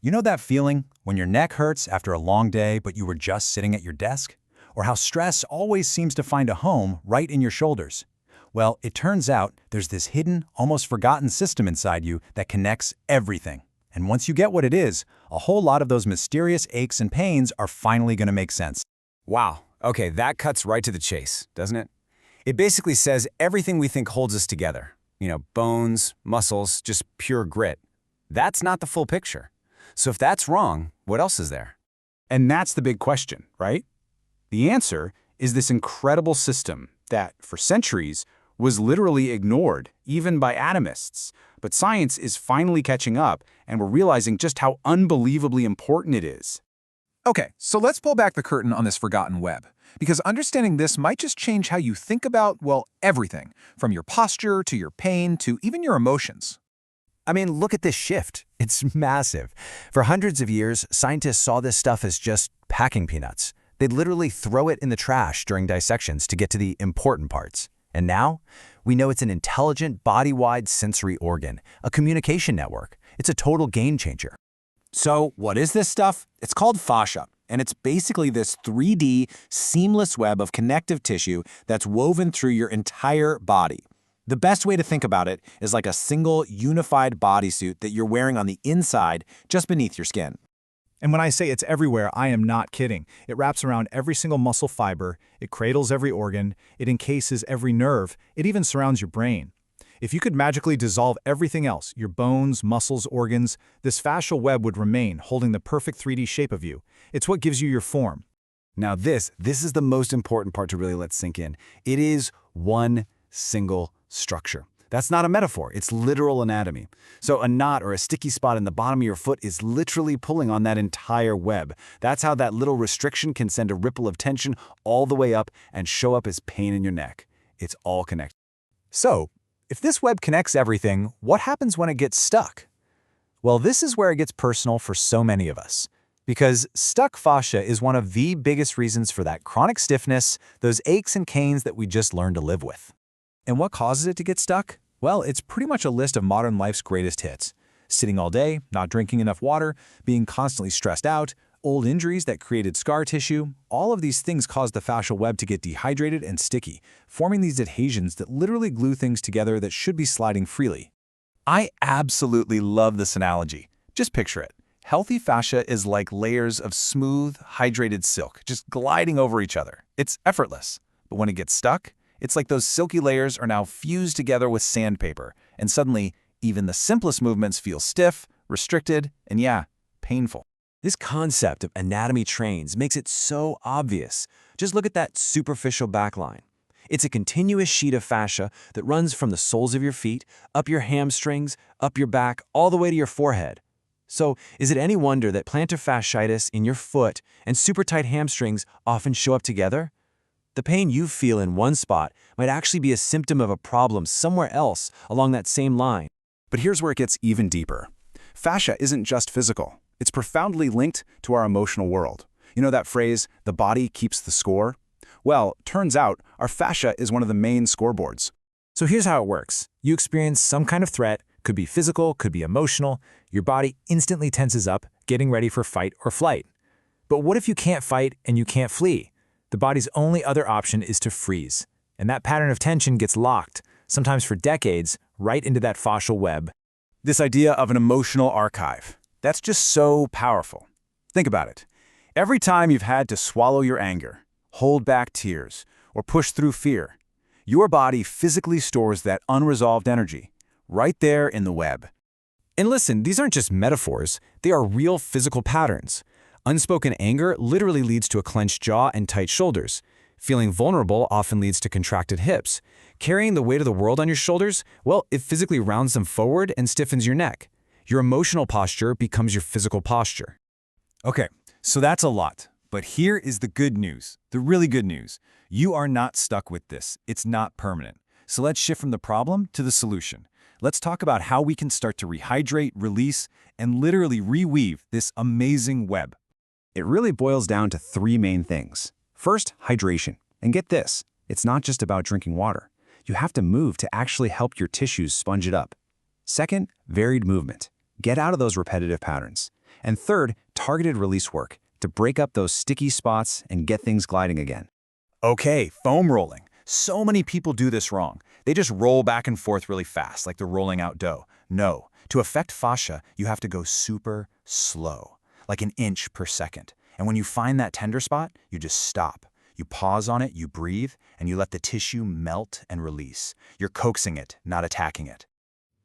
You know that feeling when your neck hurts after a long day but you were just sitting at your desk? Or how stress always seems to find a home right in your shoulders? Well, it turns out there's this hidden, almost forgotten system inside you that connects everything. And once you get what it is, a whole lot of those mysterious aches and pains are finally going to make sense. Wow, okay, that cuts right to the chase, doesn't it? It basically says everything we think holds us together. Bones, muscles, just pure grit. That's not the full picture. So if that's wrong, what else is there? And that's the big question, right? The answer is this incredible system that, for centuries, was literally ignored, even by atomists. But science is finally catching up, and we're realizing just how unbelievably important it is. Okay, so let's pull back the curtain on this forgotten web, because understanding this might just change how you think about, well, everything, from your posture to your pain to even your emotions. I mean, look at this shift. It's massive. For hundreds of years, scientists saw this stuff as just packing peanuts. They'd literally throw it in the trash during dissections to get to the important parts. And now, we know it's an intelligent, body-wide sensory organ, a communication network. It's a total game changer. So what is this stuff? It's called fascia, and it's basically this 3D, seamless web of connective tissue that's woven through your entire body. The best way to think about it is like a single, unified bodysuit that you're wearing on the inside, just beneath your skin. And when I say it's everywhere, I am not kidding. It wraps around every single muscle fiber, it cradles every organ, it encases every nerve, it even surrounds your brain. If you could magically dissolve everything else, your bones, muscles, organs, this fascial web would remain, holding the perfect 3D shape of you. It's what gives you your form. Now this is the most important part to really let sink in. It is one single structure. That's not a metaphor, it's literal anatomy. So a knot or a sticky spot in the bottom of your foot is literally pulling on that entire web. That's how that little restriction can send a ripple of tension all the way up and show up as pain in your neck. It's all connected. So, if this web connects everything, what happens when it gets stuck? Well, this is where it gets personal for so many of us. Because stuck fascia is one of the biggest reasons for that chronic stiffness, those aches and canes that we just learned to live with. And what causes it to get stuck? Well, it's pretty much a list of modern life's greatest hits. Sitting all day, not drinking enough water, being constantly stressed out, old injuries that created scar tissue, all of these things cause the fascial web to get dehydrated and sticky, forming these adhesions that literally glue things together that should be sliding freely. I absolutely love this analogy. Just picture it. Healthy fascia is like layers of smooth, hydrated silk, just gliding over each other. It's effortless. But when it gets stuck, it's like those silky layers are now fused together with sandpaper, and suddenly, even the simplest movements feel stiff, restricted, and painful. This concept of anatomy trains makes it so obvious. Just look at that superficial backline. It's a continuous sheet of fascia that runs from the soles of your feet, up your hamstrings, up your back, all the way to your forehead. So, is it any wonder that plantar fasciitis in your foot and super tight hamstrings often show up together? The pain you feel in one spot might actually be a symptom of a problem somewhere else along that same line. But here's where it gets even deeper. Fascia isn't just physical. It's profoundly linked to our emotional world. You know that phrase, the body keeps the score? Well, turns out our fascia is one of the main scoreboards. So here's how it works. You experience some kind of threat, could be physical, could be emotional. Your body instantly tenses up, getting ready for fight or flight. But what if you can't fight and you can't flee? The body's only other option is to freeze. And that pattern of tension gets locked, sometimes for decades, right into that fascial web. This idea of an emotional archive, that's just so powerful. Think about it. Every time you've had to swallow your anger, hold back tears, or push through fear, your body physically stores that unresolved energy right there in the web. And listen, these aren't just metaphors, they are real physical patterns. Unspoken anger literally leads to a clenched jaw and tight shoulders. Feeling vulnerable often leads to contracted hips. Carrying the weight of the world on your shoulders, well, it physically rounds them forward and stiffens your neck. Your emotional posture becomes your physical posture. Okay, so that's a lot. But here is the good news, the really good news. You are not stuck with this. It's not permanent. So let's shift from the problem to the solution. Let's talk about how we can start to rehydrate, release, and literally reweave this amazing web. It really boils down to three main things. First, hydration. And get this, it's not just about drinking water. You have to move to actually help your tissues sponge it up. Second, varied movement. Get out of those repetitive patterns. And third, targeted release work to break up those sticky spots and get things gliding again. Okay, foam rolling. So many people do this wrong. They just roll back and forth really fast, like they're rolling out dough. No, to affect fascia, you have to go super slow, like an inch per second. And when you find that tender spot, you just stop. You pause on it, you breathe, and you let the tissue melt and release. You're coaxing it, not attacking it.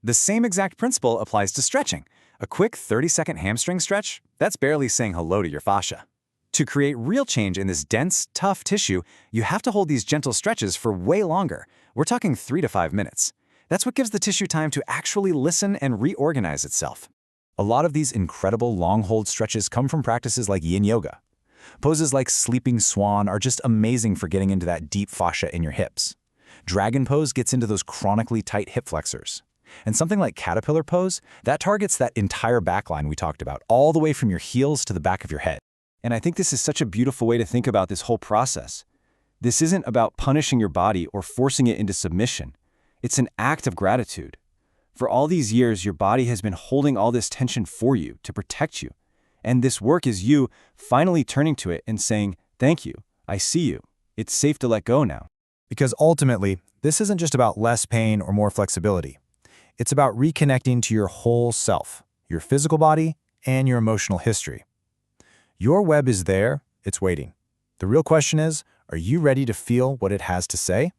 The same exact principle applies to stretching. A quick 30-second hamstring stretch, that's barely saying hello to your fascia. To create real change in this dense, tough tissue, you have to hold these gentle stretches for way longer. We're talking 3 to 5 minutes. That's what gives the tissue time to actually listen and reorganize itself. A lot of these incredible long-hold stretches come from practices like yin yoga. Poses like sleeping swan are just amazing for getting into that deep fascia in your hips. Dragon pose gets into those chronically tight hip flexors. And something like caterpillar pose, that targets that entire backline we talked about, all the way from your heels to the back of your head. And I think this is such a beautiful way to think about this whole process. This isn't about punishing your body or forcing it into submission. It's an act of gratitude. For all these years, your body has been holding all this tension for you to protect you. And this work is you finally turning to it and saying, "Thank you, I see you. It's safe to let go now." Because ultimately, this isn't just about less pain or more flexibility. It's about reconnecting to your whole self, your physical body, and your emotional history. Your web is there, it's waiting. The real question is, are you ready to feel what it has to say?